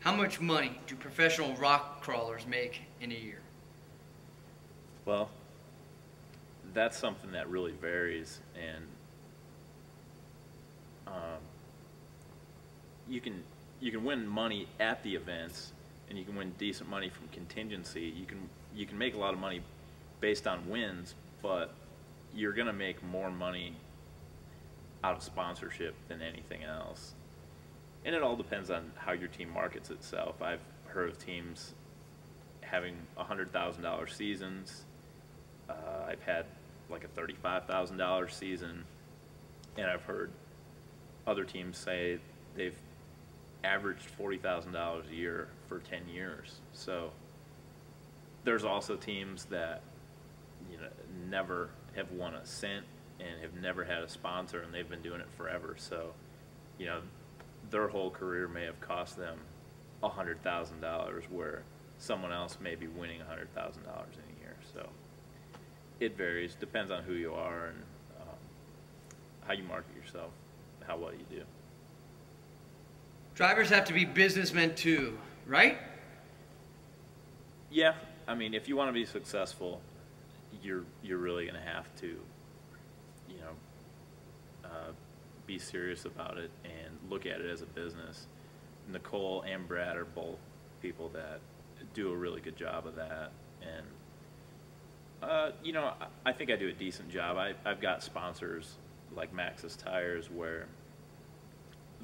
How much money do professional rock crawlers make in a year? Well, that's something that really varies, and um, you can win money at the events, and you can win decent money from contingency. You can make a lot of money based on wins, but you're gonna make more money out of sponsorship than anything else. And it all depends on how your team markets itself. I've heard of teams having $100,000 seasons. I've had like a $35,000 season, and I've heard other teams say they've averaged $40,000 a year for 10 years. So there's also teams that never have won a cent and have never had a sponsor, and they've been doing it forever. So you know their whole career may have cost them $100,000, where someone else may be winning $100,000 in a year. So it varies, depends on who you are and how you market yourself, how well you do. Drivers have to be businessmen too, right? Yeah, I mean, if you want to be successful, you're really going to have to, be serious about it and look at it as a business. Nicole and Brad are both people that do a really good job of that, and I think I do a decent job. I've got sponsors like Maxxis Tires where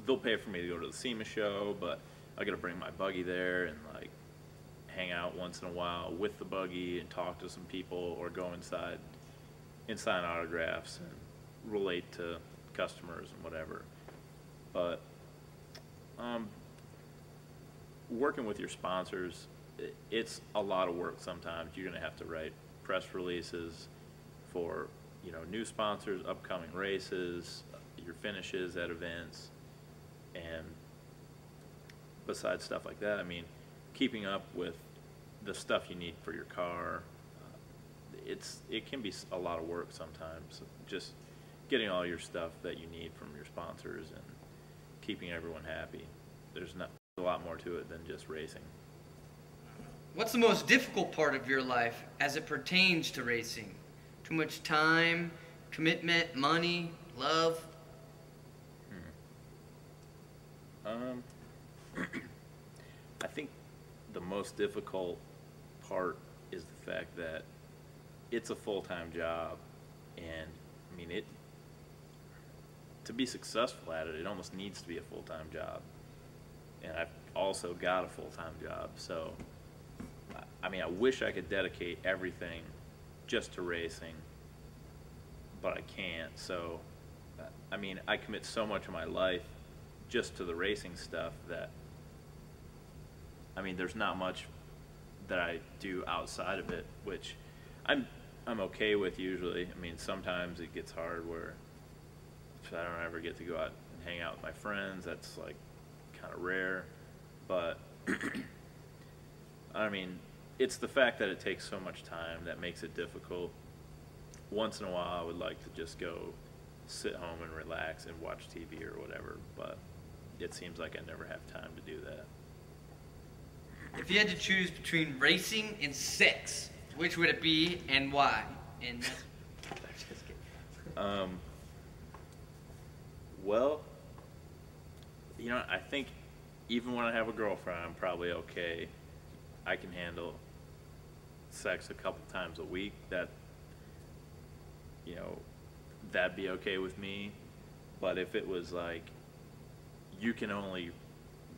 they'll pay for me to go to the SEMA show, but I got to bring my buggy there and like hang out once in a while with the buggy and talk to some people, or go inside and sign autographs and relate to customers and whatever. But working with your sponsors, it's a lot of work sometimes. You're going to have to write press releases for new sponsors, upcoming races, your finishes at events, and besides stuff like that, I mean, keeping up with the stuff you need for your car, it can be a lot of work sometimes. Just getting all your stuff that you need from your sponsors and keeping everyone happy. There's a lot more to it than just racing. What's the most difficult part of your life as it pertains to racing? Too much time, commitment, money, love? I think the most difficult part is the fact that it's a full-time job, and I mean, to be successful at it, it almost needs to be a full-time job. And I've also got a full-time job, so I mean, I wish I could dedicate everything just to racing, but I can't. So I mean, I commit so much of my life just to the racing stuff that, I mean, there's not much that I do outside of it, which I'm okay with usually. I mean, sometimes it gets hard where if I don't ever get to go out and hang out with my friends, that's like kind of rare. But I mean, it's the fact that it takes so much time that makes it difficult. Once in a while, I would like to just go sit home and relax and watch TV or whatever, but it seems like I never have time to do that. If you had to choose between racing and sex, which would it be and why? And that's just kidding. Well, I think even when I have a girlfriend, I'm probably okay. I can handle sex a couple times a week. That'd be okay with me. But if it was like, you can only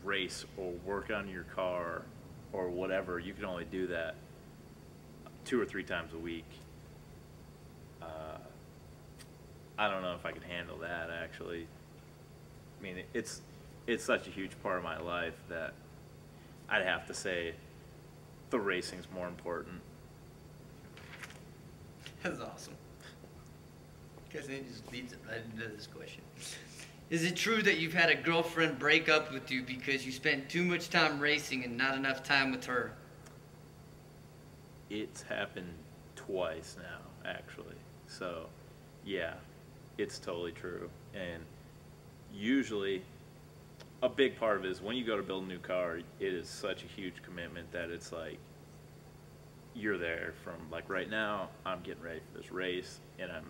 race or work on your car or whatever, you can only do that 2 or 3 times a week, I don't know if I could handle that, actually. I mean, it's such a huge part of my life that I'd have to say the racing's more important. That's awesome. Because it just leads it right into this question. Is it true that you've had a girlfriend break up with you because you spent too much time racing and not enough time with her? It's happened twice now, actually. So, yeah, it's totally true. And usually, a big part of it is when you go to build a new car, it is such a huge commitment that it's like you're there from like right now. I'm getting ready for this race, and I'm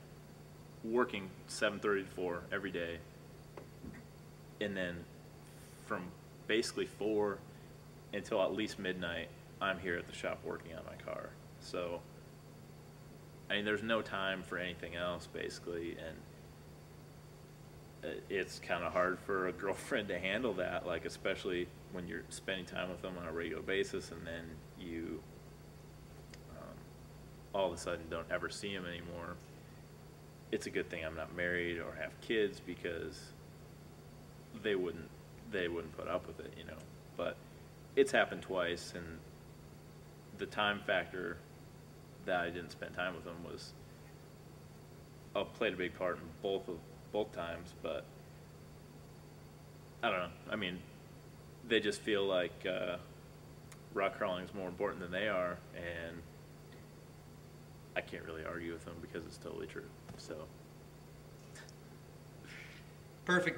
working 7:30 to 4 every day, and then from basically 4 until at least midnight, I'm here at the shop working on my car. So, I mean, there's no time for anything else basically, and it's kind of hard for a girlfriend to handle that, like especially when you're spending time with them on a regular basis, and then you all of a sudden don't ever see them anymore. It's a good thing I'm not married or have kids, because they wouldn't put up with it, you know. But it's happened twice, and the time factor that I didn't spend time with them was played a big part in both times. But I don't know. I mean, they just feel like rock crawling is more important than they are, and I can't really argue with them because it's totally true. So Perfect.